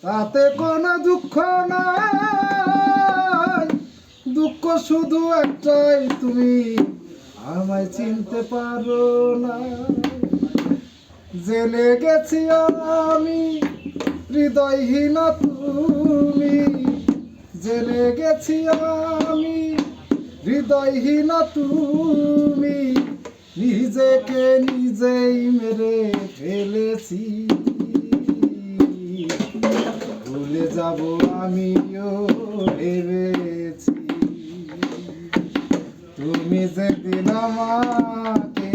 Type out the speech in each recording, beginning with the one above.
তাতে কোনো দুঃখ নাই, দুঃখ শুধু একটাই, তুমি আমায় চিনতে পারো না। জেনে গেছি আমি হৃদয়হীনা তুমি, জেনে গেছি আমি হৃদয়হীনা তুমি, নিজেকে নিজেই মেরে ফেলেছি। ভুলে যাব আমিও ভেবেছি, তুমি যেদিন আমাকে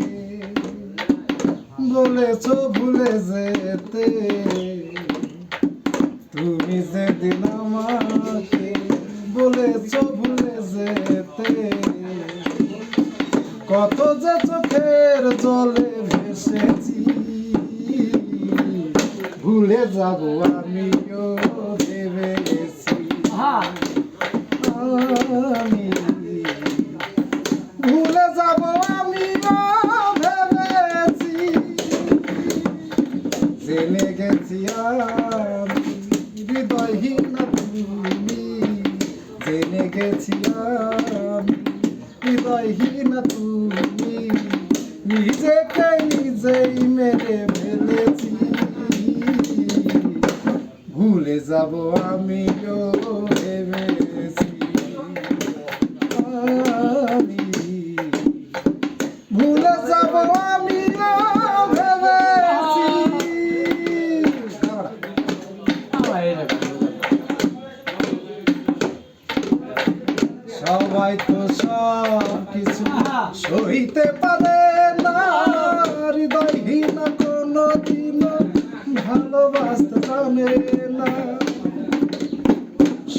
বলেছ ভুলে যেতে, তুমি যেদিন আমাকে বলেছ ভুলে যেতে, কত যে চোখের জলে ভেসেছি। ভুলে যাব আমিও ভেবেছি, আমি ভুলে যাব আমিও ভেবেছি। জেনে গেছি আমি হৃদয়হীনা তুমি, জেনে গেছি আমি হৃদয়হীনা তুমি, নিজেকে নিজেই মেরে ফেলেছি। ভুলে যাব আমিও ভেবেছি, আমি ভুলে যাব আমিও ভেবেছি। সবাই তো সব কিছু সইতে পারে না, হৃদয়হীনা কোনো দিনও ভালোবাসতে জানে না।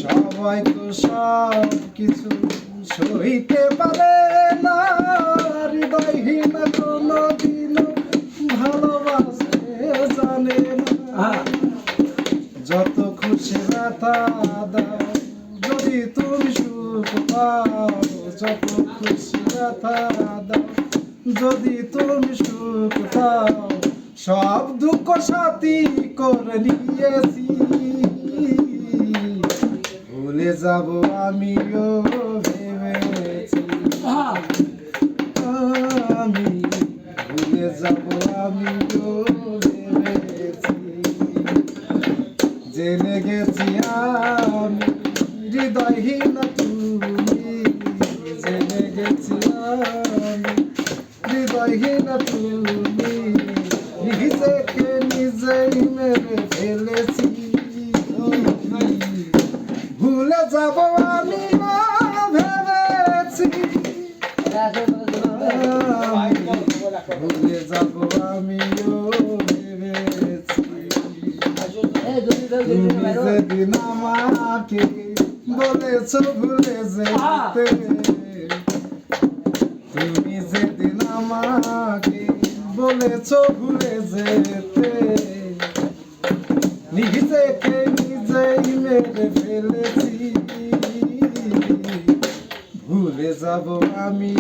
সবাই তো সব কিছু সইতে পারে না, হৃদয়হীনা কোনো দিনও ভালোবাসতে জানে না। যত খুশি ব্যথা দাও যদি তুমি সুখ পাও, যত খুশি ব্যথা দাও যদি তুমি সুখ পাও, সব দুঃখ সাথী করে নিয়েছি। ভুলে যাব আমিও ভেবেছি, আমি ভুলে যাব আমিও ভেবেছি। জেনে গেছি আমি হৃদয়হীনা তুমি, জেনে গেছি আমি হৃদয়হীনা তুমি, নিজেকে নিজেই মেরে ফেলেছি। ভুলে যাব আমি ভেবেছি, ভুলে যাব আমিও ভেবেছি। তুমি যেদিন আমাকে বলেছ ভুলে যেতে, তুমি যেদিন আমাকে বলেছ ভুলে যেতে, নিজেকে নিজেই মেরে ফেলেছি। ভুলে যাব আমি